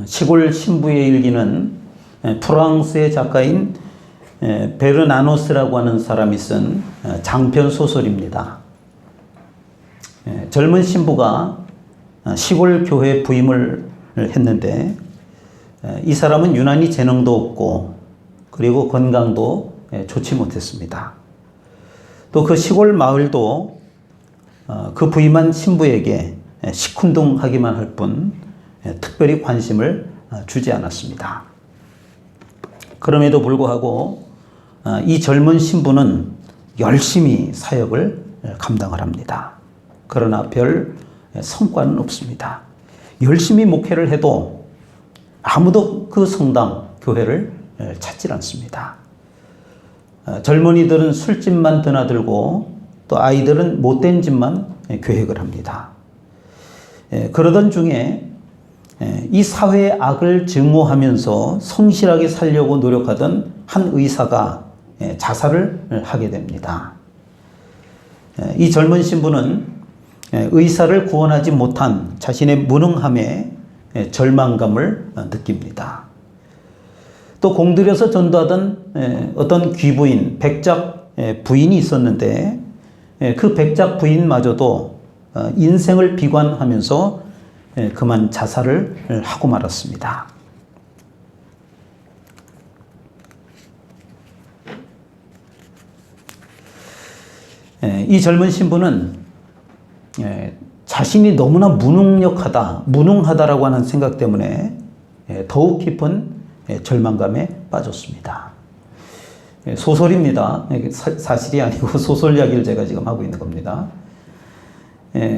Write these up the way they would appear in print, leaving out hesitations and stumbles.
시골 신부의 일기는 프랑스의 작가인 베르나노스라고 하는 사람이 쓴 장편 소설입니다. 젊은 신부가 시골 교회 부임을 했는데 이 사람은 유난히 재능도 없고 그리고 건강도 좋지 못했습니다. 또 그 시골 마을도 그 부임한 신부에게 시큰둥하기만 할 뿐 특별히 관심을 주지 않았습니다. 그럼에도 불구하고 이 젊은 신부는 열심히 사역을 감당을 합니다. 그러나 별 성과는 없습니다. 열심히 목회를 해도 아무도 그 성당, 교회를 찾지 않습니다. 젊은이들은 술집만 드나들고 또 아이들은 못된 짓만 계획을 합니다. 그러던 중에 이 사회의 악을 증오하면서 성실하게 살려고 노력하던 한 의사가 자살을 하게 됩니다. 이 젊은 신부는 의사를 구원하지 못한 자신의 무능함에 절망감을 느낍니다. 또 공들여서 전도하던 어떤 귀부인, 백작 부인이 있었는데 그 백작 부인마저도 인생을 비관하면서 그만 자살을 하고 말았습니다. 이 젊은 신부는 자신이 너무나 무능하다라고 하는 생각 때문에 더욱 깊은 절망감에 빠졌습니다. 소설입니다. 사실이 아니고 소설 이야기를 제가 지금 하고 있는 겁니다.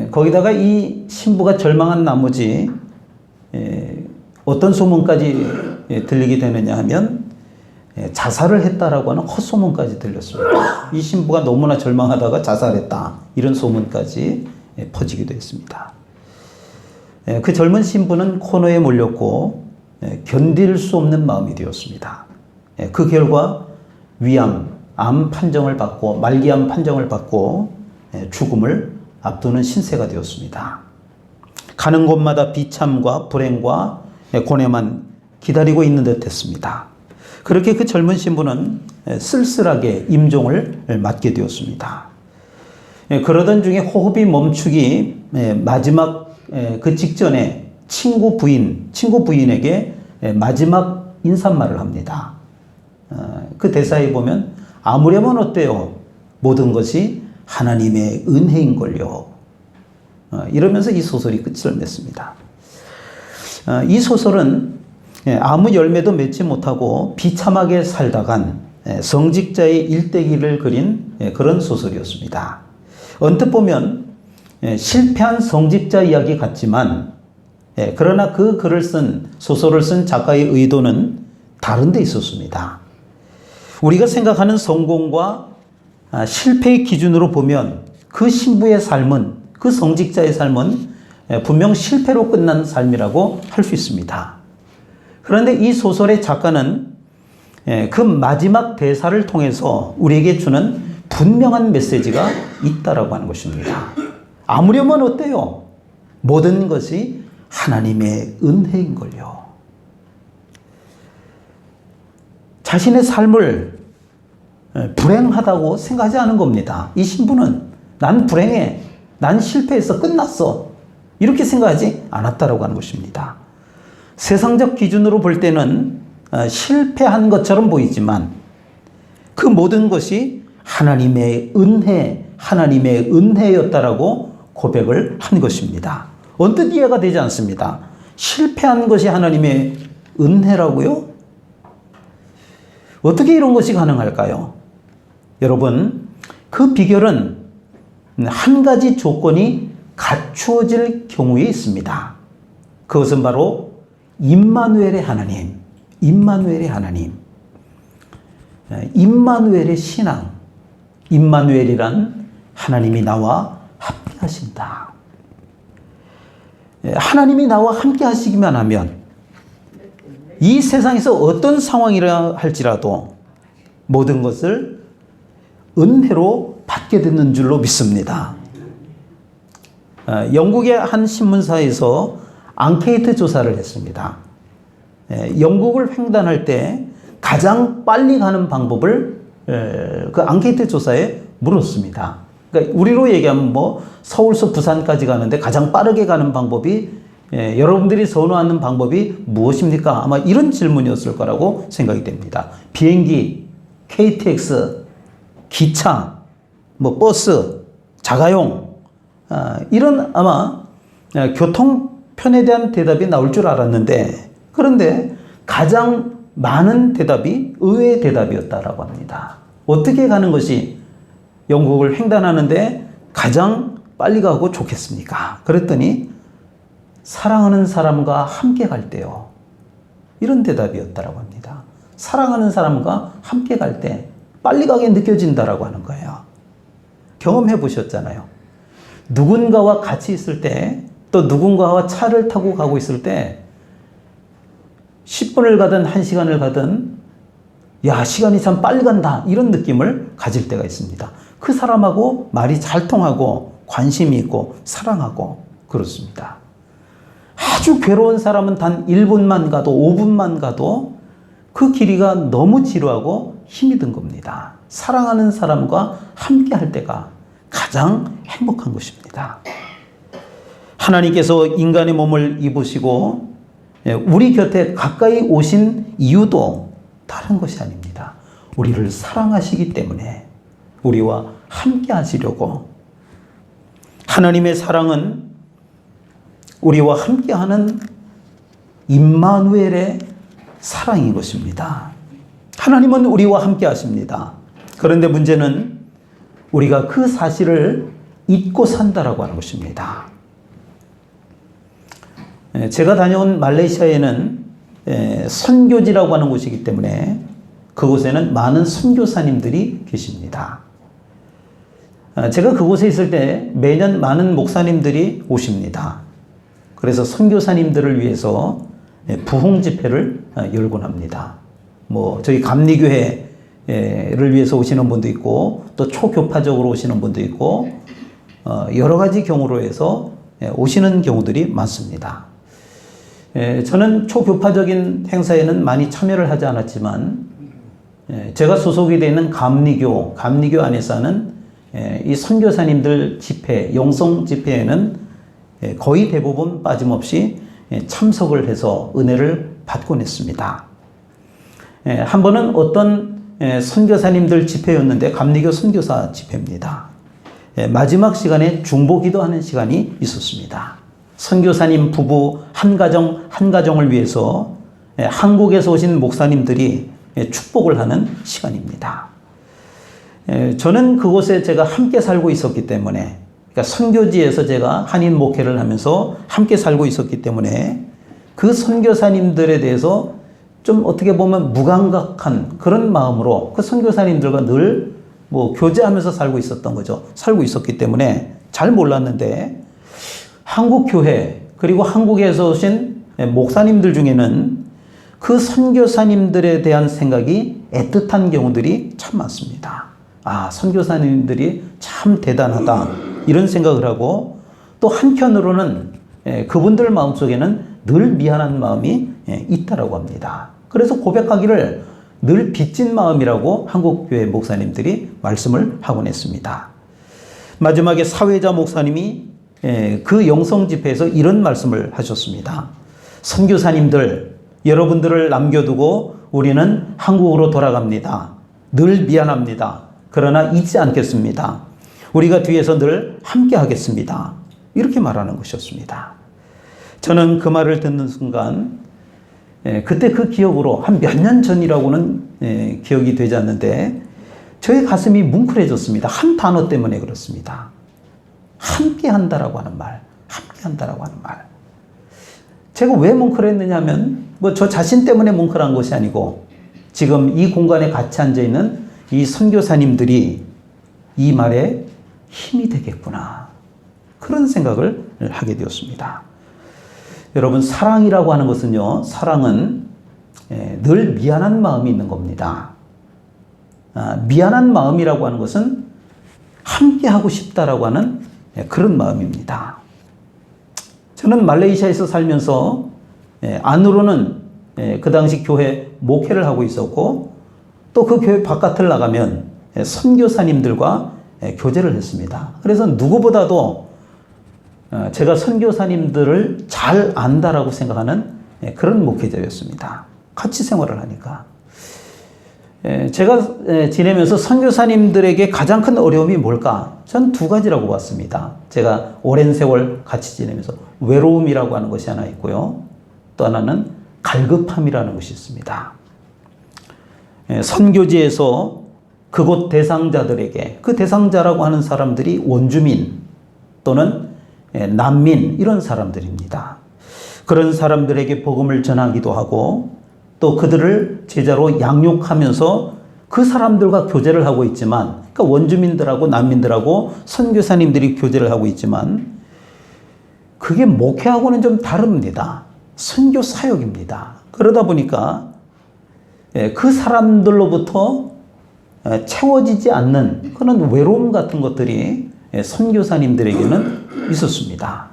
거기다가 이 신부가 절망한 나머지 어떤 소문까지 들리게 되느냐 하면 자살을 했다라고 하는 헛소문까지 들렸습니다. 이 신부가 너무나 절망하다가 자살했다, 이런 소문까지 퍼지기도 했습니다. 그 젊은 신부는 코너에 몰렸고 견딜 수 없는 마음이 되었습니다. 그 결과 위암, 암 판정을 받고 말기암 판정을 받고 죽음을 앞두는 신세가 되었습니다. 가는 곳마다 비참과 불행과 고뇌만 기다리고 있는 듯 했습니다. 그렇게 그 젊은 신부는 쓸쓸하게 임종을 맞게 되었습니다. 그러던 중에 호흡이 멈추기 마지막 그 직전에 친구 부인에게 마지막 인사말을 합니다. 그 대사에 보면 아무려면 어때요? 모든 것이 하나님의 은혜인걸요. 이러면서 이 소설이 끝을 맺습니다. 이 소설은 아무 열매도 맺지 못하고 비참하게 살다간 성직자의 일대기를 그린 그런 소설이었습니다. 언뜻 보면 실패한 성직자 이야기 같지만 그러나 그 소설을 쓴 작가의 의도는 다른 데 있었습니다. 우리가 생각하는 성공과 실패의 기준으로 보면 그 신부의 삶은, 그 성직자의 삶은 분명 실패로 끝난 삶이라고 할 수 있습니다. 그런데 이 소설의 작가는 그 마지막 대사를 통해서 우리에게 주는 분명한 메시지가 있다라고 하는 것입니다. 아무려면 어때요? 모든 것이 하나님의 은혜인걸요. 자신의 삶을 불행하다고 생각하지 않은 겁니다. 이 신부는 난 불행해, 난 실패해서 끝났어, 이렇게 생각하지 않았다라고 하는 것입니다. 세상적 기준으로 볼 때는 실패한 것처럼 보이지만 그 모든 것이 하나님의 은혜였다라고 고백을 한 것입니다. 언뜻 이해가 되지 않습니다. 실패한 것이 하나님의 은혜라고요? 어떻게 이런 것이 가능할까요? 여러분, 그 비결은 한 가지 조건이 갖추어질 경우에 있습니다. 그것은 바로 임마누엘의 하나님, 임마누엘의 신앙, 임마누엘이란 하나님이 나와 함께 하신다. 하나님이 나와 함께 하시기만 하면 이 세상에서 어떤 상황이라 할지라도 모든 것을 은혜로 받게 되는 줄로 믿습니다. 영국의 한 신문사에서 앙케이트 조사를 했습니다. 영국을 횡단할 때 가장 빨리 가는 방법을 그 앙케이트 조사에 물었습니다. 그러니까 우리로 얘기하면 뭐 서울서 부산까지 가는데 가장 빠르게 가는 방법이 여러분들이 선호하는 방법이 무엇입니까? 아마 이런 질문이었을 거라고 생각이 됩니다. 비행기, KTX, 기차, 뭐 버스, 자가용, 이런 아마 교통편에 대한 대답이 나올 줄 알았는데, 그런데 가장 많은 대답이 의외의 대답이었다라고 합니다. 어떻게 가는 것이 영국을 횡단하는데 가장 빨리 가고 좋겠습니까? 그랬더니 사랑하는 사람과 함께 갈 때요. 이런 대답이었다라고 합니다. 사랑하는 사람과 함께 갈 때 빨리 가게 느껴진다라고 하는 거예요. 경험해 보셨잖아요. 누군가와 같이 있을 때, 또 누군가와 차를 타고 가고 있을 때 10분을 가든 1시간을 가든 야, 시간이 참 빨리 간다, 이런 느낌을 가질 때가 있습니다. 그 사람하고 말이 잘 통하고 관심이 있고 사랑하고 그렇습니다. 아주 괴로운 사람은 단 1분만 가도 5분만 가도 그 길이가 너무 지루하고 힘이 든 겁니다. 사랑하는 사람과 함께 할 때가 가장 행복한 것입니다. 하나님께서 인간의 몸을 입으시고 우리 곁에 가까이 오신 이유도 다른 것이 아닙니다. 우리를 사랑하시기 때문에 우리와 함께 하시려고. 하나님의 사랑은 우리와 함께하는 임마누엘의 사랑인 것입니다. 하나님은 우리와 함께 하십니다. 그런데 문제는 우리가 그 사실을 잊고 산다라고 하는 것입니다. 제가 다녀온 말레이시아에는 선교지라고 하는 곳이기 때문에 그곳에는 많은 선교사님들이 계십니다. 제가 그곳에 있을 때 매년 많은 목사님들이 오십니다. 그래서 선교사님들을 위해서 부흥 집회를 열곤 합니다. 뭐 저희 감리교회를 위해서 오시는 분도 있고, 또 초교파적으로 오시는 분도 있고, 여러 가지 경우로 해서 오시는 경우들이 많습니다. 저는 초교파적인 행사에는 많이 참여를 하지 않았지만, 제가 소속이 되어 있는 감리교 안에서 하는 이 선교사님들 집회, 영성 집회에는 거의 대부분 빠짐없이 참석을 해서 은혜를 받곤 했습니다. 한 번은 어떤 선교사님들 집회였는데, 감리교 선교사 집회입니다. 마지막 시간에 중보 기도하는 시간이 있었습니다. 선교사님 부부 한 가정을 위해서 한국에서 오신 목사님들이 축복을 하는 시간입니다. 저는 그곳에 제가 함께 살고 있었기 때문에, 그러니까 선교지에서 제가 한인 목회를 하면서 함께 살고 있었기 때문에 그 선교사님들에 대해서 좀 어떻게 보면 무감각한 그런 마음으로 그 선교사님들과 늘 뭐 교제하면서 살고 있었던 거죠. 살고 있었기 때문에 잘 몰랐는데, 한국 교회 그리고 한국에서 오신 목사님들 중에는 그 선교사님들에 대한 생각이 애틋한 경우들이 참 많습니다. 아, 선교사님들이 참 대단하다, 이런 생각을 하고, 또 한편으로는 그분들 마음속에는 늘 미안한 마음이 있다라고 합니다. 그래서 고백하기를 늘 빚진 마음이라고 한국교회 목사님들이 말씀을 하곤 했습니다. 마지막에 사회자 목사님이 그 영성 집회에서 이런 말씀을 하셨습니다. 선교사님들, 여러분들을 남겨두고 우리는 한국으로 돌아갑니다. 늘 미안합니다. 그러나 잊지 않겠습니다. 우리가 뒤에서 늘 함께 하겠습니다. 이렇게 말하는 것이었습니다. 저는 그 말을 듣는 순간 그때 그 기억으로 한 몇 년 전이라고는 기억이 되지 않는데 저의 가슴이 뭉클해졌습니다. 한 단어 때문에 그렇습니다. 함께 한다라고 하는 말, 함께 한다라고 하는 말. 제가 왜 뭉클했느냐 하면 뭐 저 자신 때문에 뭉클한 것이 아니고, 지금 이 공간에 같이 앉아있는 이 선교사님들이 이 말에 힘이 되겠구나, 그런 생각을 하게 되었습니다. 여러분, 사랑이라고 하는 것은요, 사랑은 늘 미안한 마음이 있는 겁니다. 미안한 마음이라고 하는 것은 함께 하고 싶다라고 하는 그런 마음입니다. 저는 말레이시아에서 살면서 안으로는 그 당시 교회 목회를 하고 있었고 또 그 교회 바깥을 나가면 선교사님들과 교제를 했습니다. 그래서 누구보다도 제가 선교사님들을 잘 안다라고 생각하는 그런 목회자였습니다. 같이 생활을 하니까. 제가 지내면서 선교사님들에게 가장 큰 어려움이 뭘까? 전 두 가지라고 봤습니다. 제가 오랜 세월 같이 지내면서 외로움이라고 하는 것이 하나 있고요. 또 하나는 갈급함이라는 것이 있습니다. 선교지에서 그곳 대상자들에게, 그 대상자라고 하는 사람들이 원주민 또는 난민 이런 사람들입니다. 그런 사람들에게 복음을 전하기도 하고 또 그들을 제자로 양육하면서 그 사람들과 교제를 하고 있지만, 그러니까 원주민들하고 난민들하고 선교사님들이 교제를 하고 있지만 그게 목회하고는 좀 다릅니다. 선교 사역입니다. 그러다 보니까 그 사람들로부터 채워지지 않는 그런 외로움 같은 것들이 선교사님들에게는 있었습니다.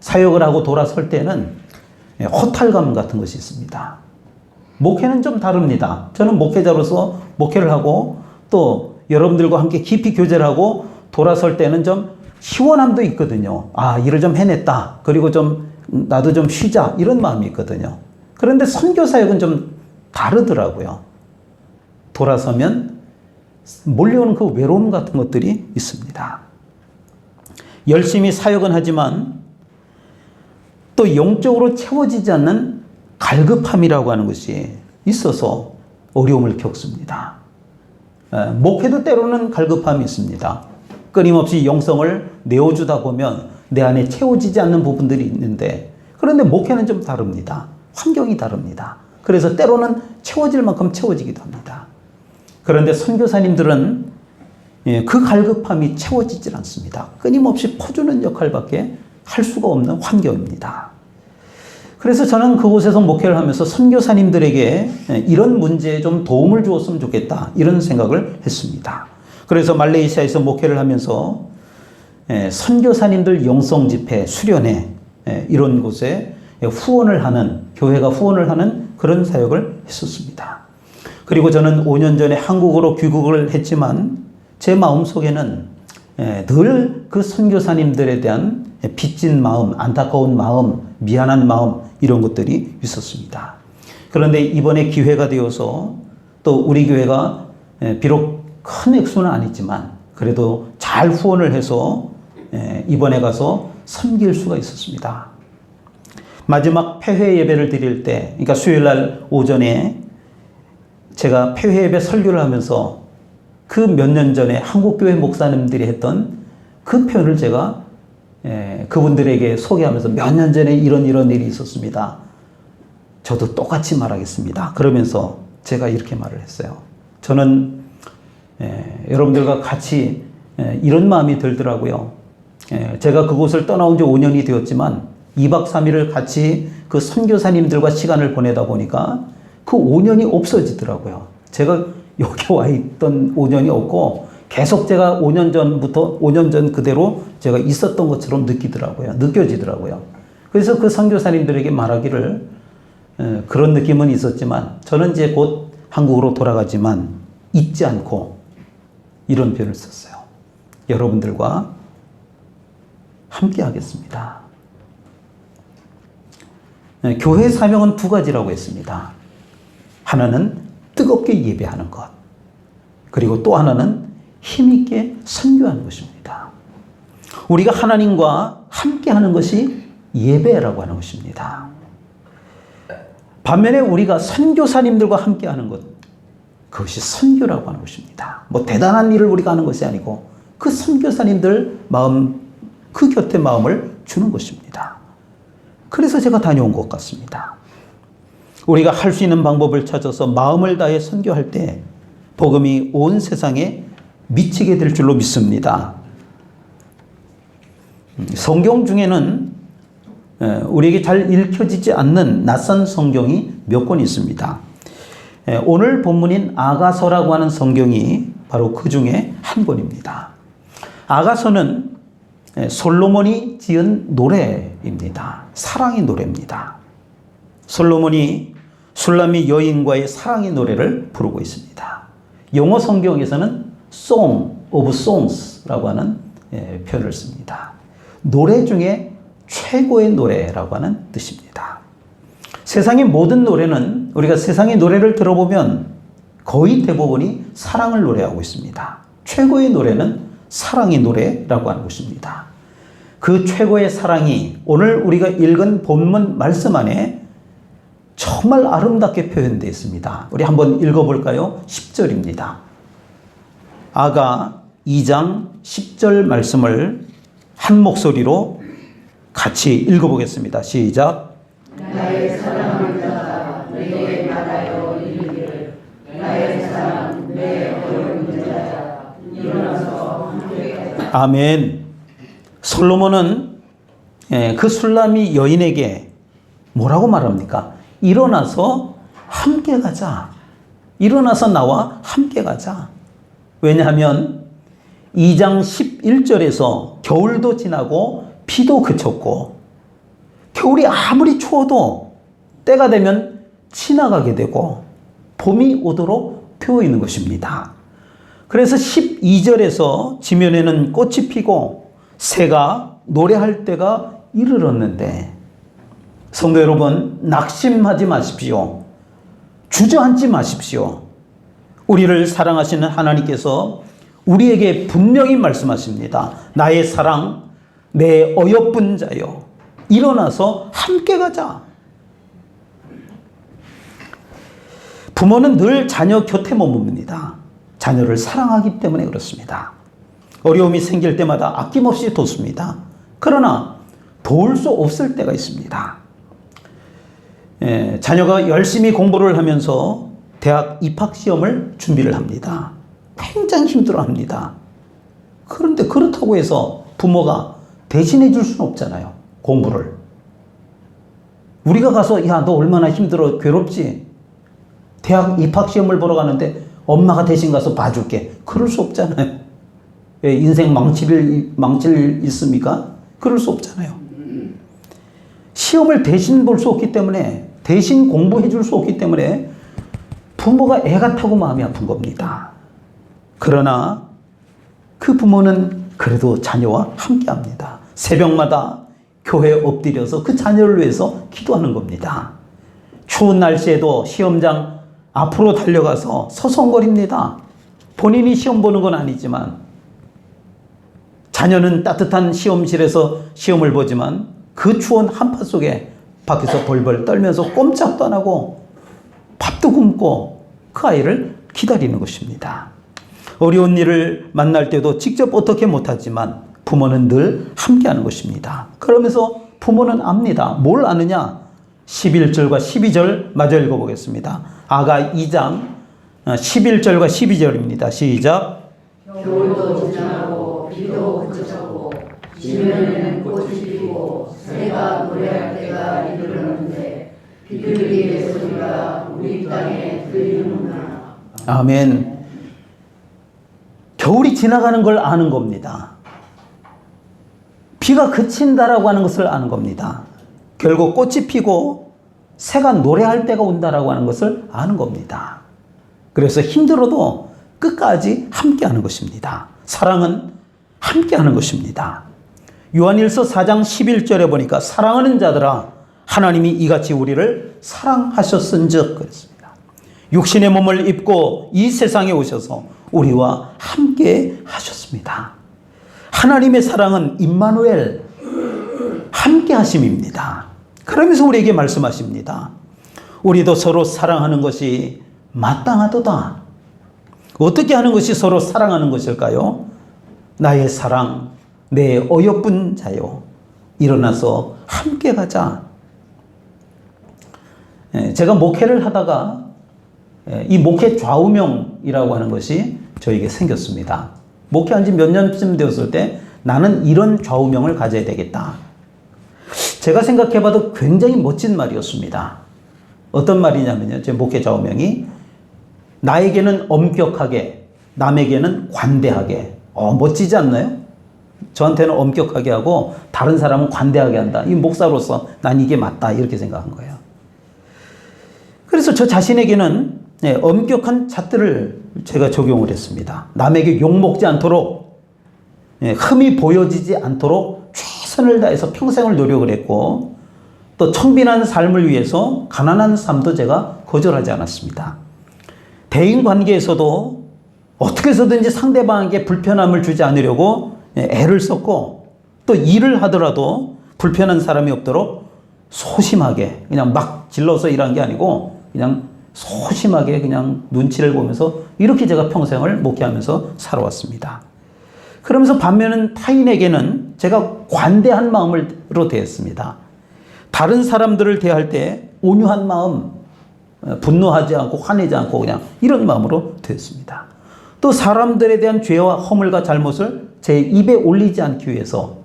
사역을 하고 돌아설 때는 허탈감 같은 것이 있습니다. 목회는 좀 다릅니다. 저는 목회자로서 목회를 하고 또 여러분들과 함께 깊이 교제를 하고 돌아설 때는 좀 시원함도 있거든요. 아, 일을 좀 해냈다. 그리고 좀 나도 좀 쉬자. 이런 마음이 있거든요. 그런데 선교사역은 좀 다르더라고요. 돌아서면 몰려오는 그 외로움 같은 것들이 있습니다. 열심히 사역은 하지만 또 영적으로 채워지지 않는 갈급함이라고 하는 것이 있어서 어려움을 겪습니다. 목회도 때로는 갈급함이 있습니다. 끊임없이 영성을 내어주다 보면 내 안에 채워지지 않는 부분들이 있는데, 그런데 목회는 좀 다릅니다. 환경이 다릅니다. 그래서 때로는 채워질 만큼 채워지기도 합니다. 그런데 선교사님들은 그 갈급함이 채워지질 않습니다. 끊임없이 퍼주는 역할밖에 할 수가 없는 환경입니다. 그래서 저는 그곳에서 목회를 하면서 선교사님들에게 이런 문제에 좀 도움을 주었으면 좋겠다, 이런 생각을 했습니다. 그래서 말레이시아에서 목회를 하면서 선교사님들 영성 집회, 수련회 이런 곳에 후원을 하는, 교회가 후원을 하는 그런 사역을 했었습니다. 그리고 저는 5년 전에 한국으로 귀국을 했지만 제 마음속에는 늘 그 선교사님들에 대한 빚진 마음, 안타까운 마음, 미안한 마음, 이런 것들이 있었습니다. 그런데 이번에 기회가 되어서 또 우리 교회가 비록 큰 액수는 아니지만 그래도 잘 후원을 해서 이번에 가서 섬길 수가 있었습니다. 마지막 폐회 예배를 드릴 때, 그러니까 수요일 날 오전에 제가 폐회 예배 설교를 하면서 그 몇 년 전에 한국교회 목사님들이 했던 그 표현을 제가 그분들에게 소개하면서 몇 년 전에 이런 일이 있었습니다. 저도 똑같이 말하겠습니다. 그러면서 제가 이렇게 말을 했어요. 저는 여러분들과 같이 이런 마음이 들더라고요. 제가 그곳을 떠나온 지 5년이 되었지만 2박 3일을 같이 그 선교사님들과 시간을 보내다 보니까 그 5년이 없어지더라고요. 제가 여기 와 있던 5년이 없고 계속 제가 5년 전 그대로 제가 있었던 것처럼 느껴지더라고요. 그래서 그 선교사님들에게 말하기를 그런 느낌은 있었지만 저는 이제 곧 한국으로 돌아가지만 잊지 않고 이런 표현을 썼어요. 여러분들과 함께 하겠습니다. 교회 사명은 두 가지라고 했습니다. 하나는 뜨겁게 예배하는 것, 그리고 또 하나는 힘있게 선교하는 것입니다. 우리가 하나님과 함께하는 것이 예배라고 하는 것입니다. 반면에 우리가 선교사님들과 함께하는 것, 그것이 선교라고 하는 것입니다. 뭐 대단한 일을 우리가 하는 것이 아니고 그 선교사님들 마음, 그 곁에 마음을 주는 것입니다. 그래서 제가 다녀온 것 같습니다. 우리가 할 수 있는 방법을 찾아서 마음을 다해 선교할 때 복음이 온 세상에 미치게 될 줄로 믿습니다. 성경 중에는 우리에게 잘 읽혀지지 않는 낯선 성경이 몇 권 있습니다. 오늘 본문인 아가서라고 하는 성경이 바로 그 중에 한 권입니다. 아가서는 솔로몬이 지은 노래입니다. 사랑의 노래입니다. 솔로몬이 술람미 여인과의 사랑의 노래를 부르고 있습니다. 영어 성경에서는 Song of Songs라고 하는 표현을 씁니다. 노래 중에 최고의 노래라고 하는 뜻입니다. 세상의 모든 노래는 우리가 세상의 노래를 들어보면 거의 대부분이 사랑을 노래하고 있습니다. 최고의 노래는 사랑의 노래라고 하는 것입니다. 그 최고의 사랑이 오늘 우리가 읽은 본문 말씀 안에 정말 아름답게 표현되어 있습니다. 우리 한번 읽어볼까요? 10절입니다. 아가 2장 10절 말씀을 한 목소리로 같이 읽어보겠습니다. 시작. 나의 사랑하는 자가 내게 말하여 이르기를 나의 사랑 내 어려운 자야 일어나서 함께 가자. 아멘. 솔로몬은 그 술람이 여인에게 뭐라고 말합니까? 일어나서 함께 가자. 일어나서 나와 함께 가자. 왜냐하면 2장 11절에서 겨울도 지나고 비도 그쳤고 겨울이 아무리 추워도 때가 되면 지나가게 되고 봄이 오도록 되어 있는 것입니다. 그래서 12절에서 지면에는 꽃이 피고 새가 노래할 때가 이르렀는데 성도 여러분, 낙심하지 마십시오. 주저앉지 마십시오. 우리를 사랑하시는 하나님께서 우리에게 분명히 말씀하십니다. 나의 사랑, 내 어여쁜 자여, 일어나서 함께 가자. 부모는 늘 자녀 곁에 머뭅니다. 자녀를 사랑하기 때문에 그렇습니다. 어려움이 생길 때마다 아낌없이 돕습니다. 그러나 도울 수 없을 때가 있습니다. 자녀가 열심히 공부를 하면서 대학 입학시험을 준비를 합니다. 굉장히 힘들어합니다. 그런데 그렇다고 해서 부모가 대신해 줄 수는 없잖아요. 공부를. 우리가 가서 야, 너 얼마나 힘들어 괴롭지? 대학 입학시험을 보러 가는데 엄마가 대신 가서 봐줄게. 그럴 수 없잖아요. 인생 망칠 일 있습니까? 그럴 수 없잖아요. 시험을 대신 볼 수 없기 때문에 대신 공부해 줄 수 없기 때문에 부모가 애가 타고 마음이 아픈 겁니다. 그러나 그 부모는 그래도 자녀와 함께 합니다. 새벽마다 교회에 엎드려서 그 자녀를 위해서 기도하는 겁니다. 추운 날씨에도 시험장 앞으로 달려가서 서성거립니다. 본인이 시험 보는 건 아니지만 자녀는 따뜻한 시험실에서 시험을 보지만 그 추운 한파 속에 밖에서 벌벌 떨면서 꼼짝도 안 하고 밥도 굶고 그 아이를 기다리는 것입니다. 어려운 일을 만날 때도 직접 어떻게 못하지만 부모는 늘 함께하는 것입니다. 그러면서 부모는 압니다. 뭘 아느냐? 11절과 12절 마저 읽어보겠습니다. 아가 2장 11절과 12절입니다. 시작. 겨울도 지나고 비도 그쳤고 지면에는 꽃이 피고 새가 노래할 때가 이르렀는데 비둘기의 소리가 우리 땅에 들리는구나. 아멘. 겨울이 지나가는 걸 아는 겁니다. 비가 그친다라고 하는 것을 아는 겁니다. 결국 꽃이 피고 새가 노래할 때가 온다라고 하는 것을 아는 겁니다. 그래서 힘들어도 끝까지 함께하는 것입니다. 사랑은 함께하는 것입니다. 요한일서 4장 11절에 보니까 사랑하는 자들아 하나님이 이같이 우리를 사랑하셨은즉 그랬습니다. 육신의 몸을 입고 이 세상에 오셔서 우리와 함께 하셨습니다. 하나님의 사랑은 임마누엘 함께 하심입니다. 그러면서 우리에게 말씀하십니다. 우리도 서로 사랑하는 것이 마땅하도다. 어떻게 하는 것이 서로 사랑하는 것일까요? 나의 사랑, 내 어여쁜 자요. 일어나서 함께 가자. 제가 목회를 하다가 이 목회 좌우명이라고 하는 것이 저에게 생겼습니다. 목회한 지 몇 년쯤 되었을 때 나는 이런 좌우명을 가져야 되겠다. 제가 생각해봐도 굉장히 멋진 말이었습니다. 어떤 말이냐면요. 제 목회 좌우명이 나에게는 엄격하게, 남에게는 관대하게. 멋지지 않나요? 저한테는 엄격하게 하고 다른 사람은 관대하게 한다. 이 목사로서 난 이게 맞다. 이렇게 생각한 거예요. 그래서 저 자신에게는 엄격한 잣들을 제가 적용을 했습니다. 남에게 욕먹지 않도록, 흠이 보여지지 않도록 최선을 다해서 평생을 노력을 했고, 또 청빈한 삶을 위해서 가난한 삶도 제가 거절하지 않았습니다. 대인 관계에서도 어떻게 해서든지 상대방에게 불편함을 주지 않으려고 애를 썼고, 또 일을 하더라도 불편한 사람이 없도록 소심하게 그냥 막 질러서 일한 게 아니고 그냥 소심하게 그냥 눈치를 보면서 이렇게 제가 평생을 목회하면서 살아왔습니다. 그러면서 반면은 타인에게는 제가 관대한 마음으로 대했습니다. 다른 사람들을 대할 때 온유한 마음, 분노하지 않고 화내지 않고 그냥 이런 마음으로 대했습니다. 또 사람들에 대한 죄와 허물과 잘못을 제 입에 올리지 않기 위해서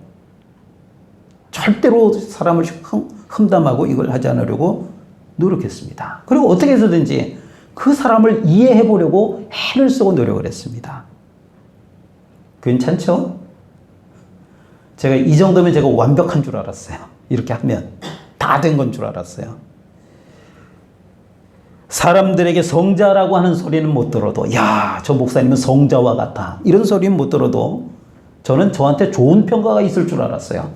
절대로 사람을 험담하고 이걸 하지 않으려고 노력했습니다. 그리고 어떻게 해서든지 그 사람을 이해해 보려고 애를 쓰고 노력을 했습니다. 괜찮죠? 제가 이 정도면 제가 완벽한 줄 알았어요. 이렇게 하면 다 된 건 줄 알았어요. 사람들에게 성자라고 하는 소리는 못 들어도, 야, 저 목사님은 성자와 같아, 이런 소리는 못 들어도 저는 저한테 좋은 평가가 있을 줄 알았어요.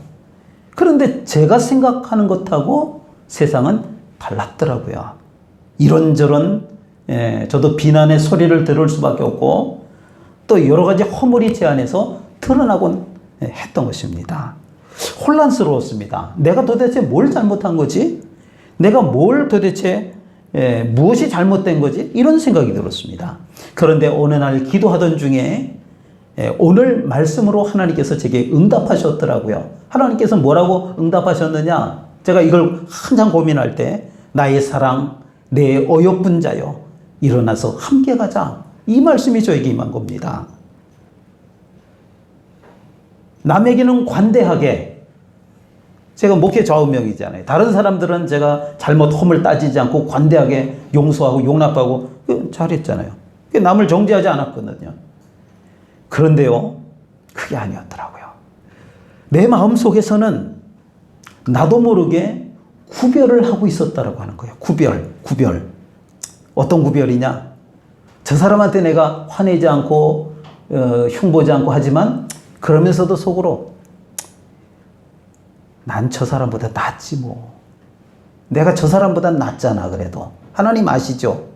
그런데 제가 생각하는 것하고 세상은 달랐더라고요. 이런저런 저도 비난의 소리를 들을 수밖에 없고, 또 여러 가지 허물이 제 안에서 드러나곤 했던 것입니다. 혼란스러웠습니다. 내가 도대체 뭘 잘못한 거지? 내가 뭘 도대체 무엇이 잘못된 거지? 이런 생각이 들었습니다. 그런데 어느 날 기도하던 중에 오늘 말씀으로 하나님께서 제게 응답하셨더라고요. 하나님께서 뭐라고 응답하셨느냐? 제가 이걸 한참 고민할 때, 나의 사랑, 내 어여쁜 자여, 일어나서 함께 가자. 이 말씀이 저에게 임한 겁니다. 남에게는 관대하게, 제가 목회 좌우명이잖아요. 다른 사람들은 제가 잘못 허물 따지지 않고 관대하게 용서하고 용납하고 잘했잖아요. 남을 정죄하지 않았거든요. 그런데요, 그게 아니었더라고요. 내 마음속에서는 나도 모르게 구별을 하고 있었다라고 하는 거예요. 구별. 어떤 구별이냐? 저 사람한테 내가 화내지 않고 흉보지 않고 하지만 그러면서도 속으로 난 저 사람보다 낫지 뭐. 내가 저 사람보다 낫잖아 그래도. 하나님 아시죠?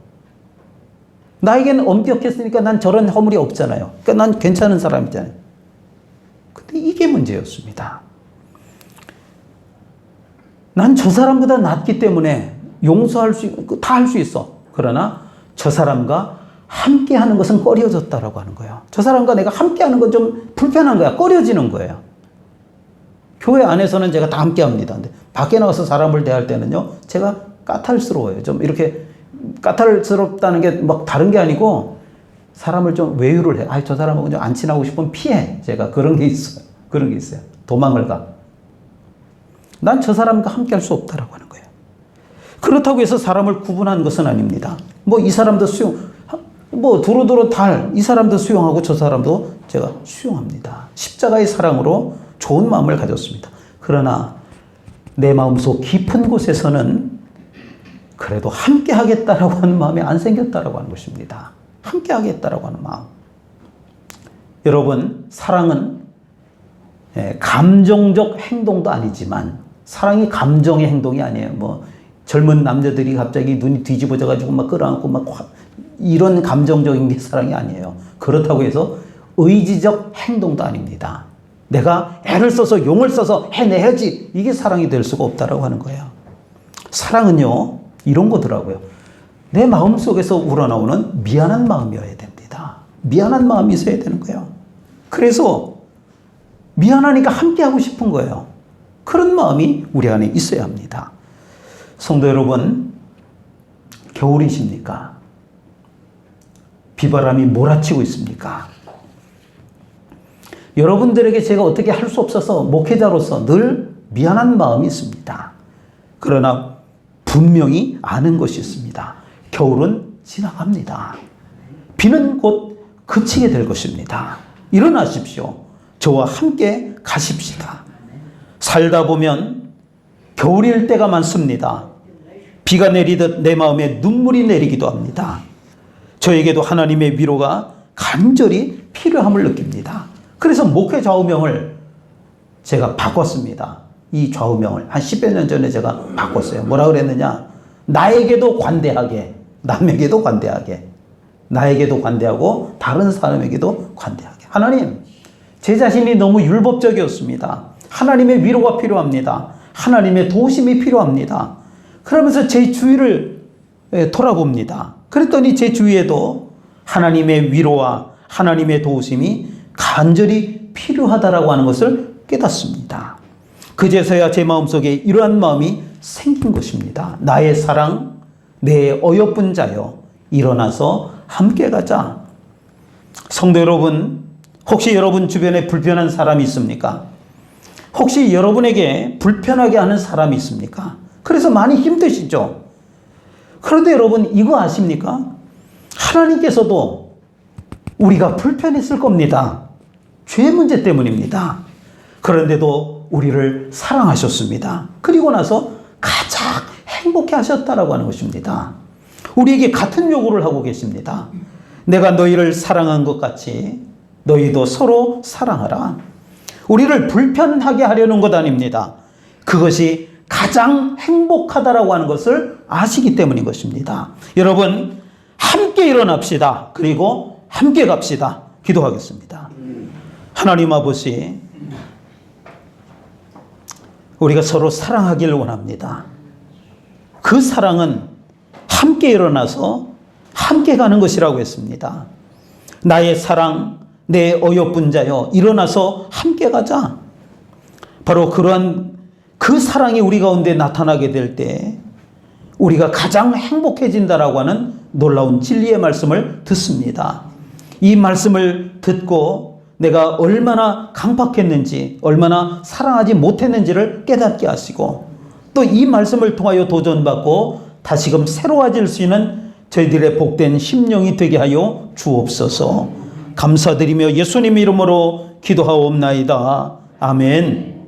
나에게는 엄격했으니까 난 저런 허물이 없잖아요. 그러니까 난 괜찮은 사람이잖아요. 근데 이게 문제였습니다. 난 저 사람보다 낫기 때문에 용서할 수 있고 다 할 수 있어. 그러나 저 사람과 함께 하는 것은 꺼려졌다라고 하는 거예요. 저 사람과 내가 함께 하는 건 좀 불편한 거야. 꺼려지는 거예요. 교회 안에서는 제가 다 함께 합니다. 근데 밖에 나가서 사람을 대할 때는요, 제가 까탈스러워요. 좀 이렇게 까탈스럽다는 게 막 다른 게 아니고 사람을 좀 외유를 해. 아, 저 사람하고 좀 안 친하고 싶으면 피해. 제가 그런 게 있어요. 그런 게 있어요. 도망을 가. 난 저 사람과 함께 할 수 없다라고 하는 거예요. 그렇다고 해서 사람을 구분하는 것은 아닙니다. 뭐 이 사람도 두루두루 이 사람도 수용하고 저 사람도 제가 수용합니다. 십자가의 사랑으로 좋은 마음을 가졌습니다. 그러나 내 마음속 깊은 곳에서는 그래도 함께 하겠다라고 하는 마음이 안 생겼다라고 하는 것입니다. 함께 하겠다라고 하는 마음. 여러분, 사랑은 감정적 행동도 아니지만, 사랑이 감정의 행동이 아니에요. 뭐 젊은 남자들이 갑자기 눈이 뒤집어져 가지고 막 끌어안고 막 이런 감정적인 게 사랑이 아니에요. 그렇다고 해서 의지적 행동도 아닙니다. 내가 애를 써서 용을 써서 해내야지, 이게 사랑이 될 수가 없다라고 하는 거예요. 사랑은요, 이런 거더라고요. 내 마음속에서 우러나오는 미안한 마음이어야 됩니다. 미안한 마음이 있어야 되는 거예요. 그래서 미안하니까 함께 하고 싶은 거예요. 그런 마음이 우리 안에 있어야 합니다. 성도 여러분, 겨울이십니까? 비바람이 몰아치고 있습니까? 여러분들에게 제가 어떻게 할 수 없어서 목회자로서 늘 미안한 마음이 있습니다. 그러나 분명히 아는 것이 있습니다. 겨울은 지나갑니다. 비는 곧 그치게 될 것입니다. 일어나십시오. 저와 함께 가십시다. 살다 보면 겨울일 때가 많습니다. 비가 내리듯 내 마음에 눈물이 내리기도 합니다. 저에게도 하나님의 위로가 간절히 필요함을 느낍니다. 그래서 목회 좌우명을 제가 바꿨습니다. 이 좌우명을 한 10여 년 전에 제가 바꿨어요. 뭐라 그랬느냐? 나에게도 관대하게, 남에게도 관대하게, 나에게도 관대하고 다른 사람에게도 관대하게. 하나님, 제 자신이 너무 율법적이었습니다. 하나님의 위로가 필요합니다. 하나님의 도우심이 필요합니다. 그러면서 제 주위를 돌아봅니다. 그랬더니 제 주위에도 하나님의 위로와 하나님의 도우심이 간절히 필요하다라고 하는 것을 깨닫습니다. 그제서야 제 마음속에 이러한 마음이 생긴 것입니다. 나의 사랑, 내 어여쁜 자여, 일어나서 함께 가자. 성도 여러분, 혹시 여러분 주변에 불편한 사람이 있습니까? 혹시 여러분에게 불편하게 하는 사람이 있습니까? 그래서 많이 힘드시죠? 그런데 여러분 이거 아십니까? 하나님께서도 우리가 불편했을 겁니다. 죄 문제 때문입니다. 그런데도 우리를 사랑하셨습니다. 그리고 나서 가장 행복해 하셨다라고 하는 것입니다. 우리에게 같은 요구를 하고 계십니다. 내가 너희를 사랑한 것 같이 너희도 서로 사랑하라. 우리를 불편하게 하려는 것 아닙니다. 그것이 가장 행복하다라고 하는 것을 아시기 때문인 것입니다. 여러분, 함께 일어납시다. 그리고 함께 갑시다. 기도하겠습니다. 하나님 아버지, 우리가 서로 사랑하기를 원합니다. 그 사랑은 함께 일어나서 함께 가는 것이라고 했습니다. 나의 사랑, 내 어여쁜 자여, 일어나서 함께 가자. 바로 그러한 그 사랑이 우리 가운데 나타나게 될 때 우리가 가장 행복해진다라고 하는 놀라운 진리의 말씀을 듣습니다. 이 말씀을 듣고 내가 얼마나 강팍했는지, 얼마나 사랑하지 못했는지를 깨닫게 하시고 또 이 말씀을 통하여 도전받고 다시금 새로워질 수 있는 저희들의 복된 심령이 되게 하여 주옵소서. 감사드리며 예수님 이름으로 기도하옵나이다. 아멘.